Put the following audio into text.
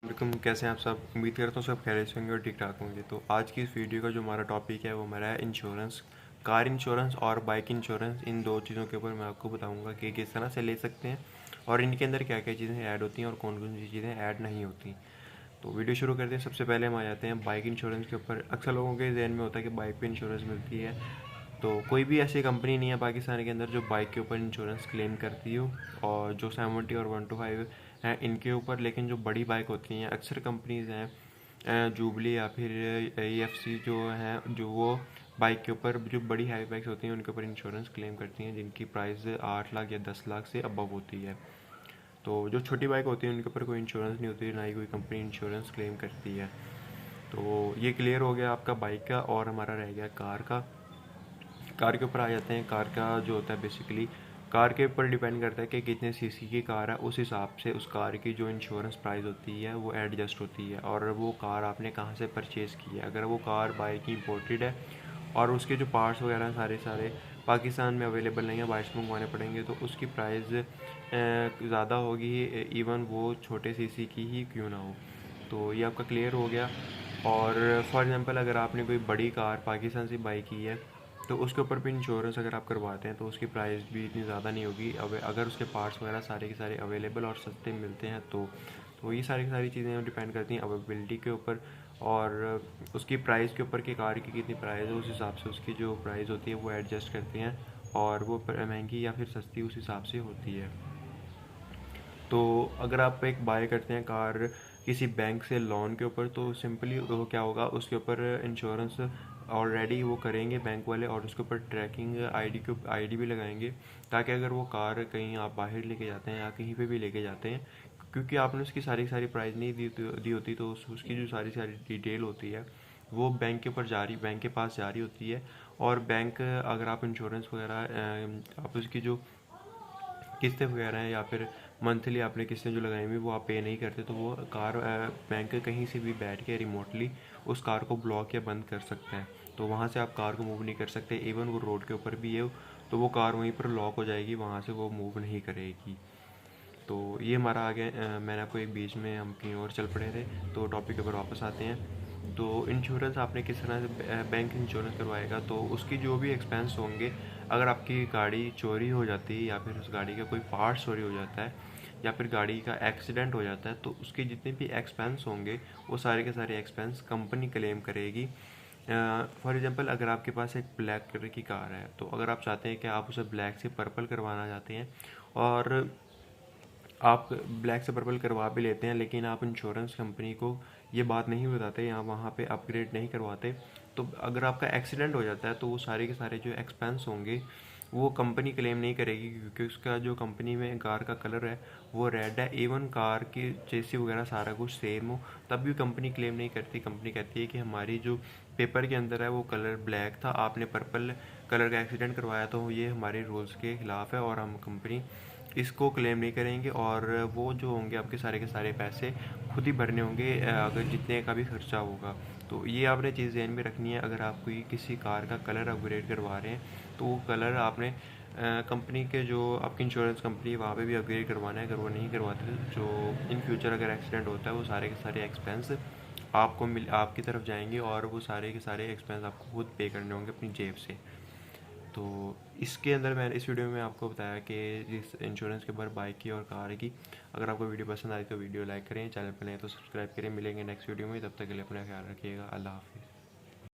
Welcome. कैसे हैं आप सब? उम्मीद करता हूँ सब खैरियत से होंगे और ठीक ठाक होंगे। तो आज की इस वीडियो का जो हमारा टॉपिक है वो हमारा है इंश्योरेंस। कार इंश्योरेंस और बाइक इंश्योरेंस, इन दो चीज़ों के ऊपर मैं आपको बताऊंगा कि किस तरह से ले सकते हैं और इनके अंदर क्या क्या चीज़ें ऐड होती हैं और कौन कौन सी चीज़ें ऐड नहीं होती। तो वीडियो शुरू करते हैं। सबसे पहले हम आ जाते हैं बाइक इंश्योरेंस के ऊपर। अक्सर लोगों के जहन में होता है कि बाइक पे इंश्योरेंस मिलती है, तो कोई भी ऐसी कंपनी नहीं है पाकिस्तान के अंदर जो बाइक के ऊपर इंश्योरेंस क्लेम करती हो। और जो 70 और 125 हैं इनके ऊपर, लेकिन जो बड़ी बाइक होती हैं अक्सर कंपनीज हैं जूबली या फिर AFC जो हैं, जो वो बाइक के ऊपर जो बड़ी हैवी बाइक्स होती हैं उनके ऊपर इंश्योरेंस क्लेम करती हैं, जिनकी प्राइस 8 लाख या 10 लाख से अबव होती है। तो जो छोटी बाइक होती है उनके ऊपर कोई इंश्योरेंस नहीं होती, ना ही कोई कंपनी इंश्योरेंस क्लेम करती है। तो ये क्लियर हो गया आपका बाइक का। और हमारा रह गया कार का। कार के ऊपर आ जाते हैं। कार का जो होता है बेसिकली कार के ऊपर डिपेंड करता है कि कितने सीसी की कार है, उस हिसाब से उस कार की जो इंश्योरेंस प्राइस होती है वो एडजस्ट होती है। और वो कार आपने कहाँ से परचेज़ की है। अगर वो कार बाइक की इंपोर्टेड है और उसके जो पार्ट्स वगैरह सारे सारे पाकिस्तान में अवेलेबल नहीं है, बाहर से मंगवाने पड़ेंगे, तो उसकी प्राइस ज़्यादा होगी, इवन वो छोटे सीसी की ही क्यों ना हो। तो ये आपका क्लियर हो गया। और फॉर एग्ज़ाम्पल अगर आपने कोई बड़ी कार पाकिस्तान से बाई की है तो उसके ऊपर भी इंश्योरेंस अगर आप करवाते हैं तो उसकी प्राइस भी इतनी ज़्यादा नहीं होगी। अब अगर उसके पार्ट्स वगैरह सारे के सारे अवेलेबल और सस्ते मिलते हैं तो ये सारी की सारी चीज़ें डिपेंड करती हैं अवेलेबिलिटी के ऊपर और उसकी प्राइस के ऊपर कि कार की कितनी प्राइस है, उस हिसाब से उसकी जो प्राइस होती है वो एडजस्ट करती हैं और वो महंगी या फिर सस्ती उस हिसाब से होती है। तो अगर आप एक बाय करते हैं कार किसी बैंक से लोन के ऊपर, तो सिंपली वो क्या होगा, उसके ऊपर इंश्योरेंस ऑलरेडी वो करेंगे बैंक वाले और उसके ऊपर ट्रैकिंग आईडी भी लगाएंगे, ताकि अगर वो कार कहीं आप बाहर लेके जाते हैं या कहीं पे भी लेके जाते हैं, क्योंकि आपने उसकी सारी सारी प्राइस नहीं दी होती, तो उसकी जो सारी सारी डिटेल होती है वो बैंक के पास जारी होती है। और बैंक अगर आप इंश्योरेंस वगैरह आप उसकी जो किस्तें वगैरह हैं या फिर मंथली आपने किस्तें जो लगाई हुई वो आप पे नहीं करते, तो वो कार बैंक कहीं से भी बैठ के रिमोटली उस कार को ब्लॉक या बंद कर सकते हैं। तो वहाँ से आप कार को मूव नहीं कर सकते। इवन वो रोड के ऊपर भी है तो वो कार वहीं पर लॉक हो जाएगी, वहाँ से वो मूव नहीं करेगी। तो ये हमारा आगे मैंने आपको एक बीच में हम कहीं और चल पड़े थे, तो टॉपिक के ऊपर वापस आते हैं। तो इंश्योरेंस आपने किस तरह से बैंक इंश्योरेंस करवाएगा, तो उसकी जो भी एक्सपेंस होंगे, अगर आपकी गाड़ी चोरी हो जाती है या फिर उस गाड़ी का कोई पार्ट चोरी हो जाता है या फिर गाड़ी का एक्सीडेंट हो जाता है, तो उसके जितने भी एक्सपेंस होंगे वो सारे के सारे एक्सपेंस कंपनी क्लेम करेगी। फॉर एग्जांपल अगर आपके पास एक ब्लैक कलर की कार है, तो अगर आप चाहते हैं कि आप उसे ब्लैक से पर्पल करवाना चाहते हैं और आप ब्लैक से पर्पल करवा भी लेते हैं, लेकिन आप इंश्योरेंस कंपनी को ये बात नहीं बताते या वहाँ पे अपग्रेड नहीं करवाते, तो अगर आपका एक्सीडेंट हो जाता है तो वो सारे के सारे जो एक्सपेंस होंगे वो कंपनी क्लेम नहीं करेगी, क्योंकि उसका जो कंपनी में कार का कलर है वो रेड है। इवन कार की चेसी वगैरह सारा कुछ सेम हो तब भी कंपनी क्लेम नहीं करती। कंपनी कहती है कि हमारी जो पेपर के अंदर है वो कलर ब्लैक था, आपने पर्पल कलर का एक्सीडेंट करवाया, तो ये हमारे रूल्स के खिलाफ है और हम कंपनी इसको क्लेम नहीं करेंगे। और वो जो होंगे आपके सारे के सारे पैसे खुद ही भरने होंगे, अगर जितने का भी खर्चा होगा। तो ये आपने चीज़ ध्यान में रखनी है। अगर आप कोई किसी कार का कलर अपग्रेड करवा रहे हैं तो वो कलर आपने कंपनी के जो आपकी इंश्योरेंस कंपनी वहाँ पे भी अपग्रेड करवाना है। अगर वो नहीं करवाते तो जो इन फ्यूचर अगर एक्सीडेंट होता है वो सारे के सारे एक्सपेंस आपकी तरफ जाएंगे और वो सारे के सारे एक्सपेंस आपको खुद पे करने होंगे अपनी जेब से। तो इसके अंदर मैंने इस वीडियो में आपको बताया कि इस इंश्योरेंस के बारे बाइक की और कार की। अगर आपको वीडियो पसंद आई तो वीडियो लाइक करें, चैनल पर नए तो सब्सक्राइब करें। मिलेंगे नेक्स्ट वीडियो में, तब तक के लिए अपना ख्याल रखिएगा। अल्लाह हाफिज़।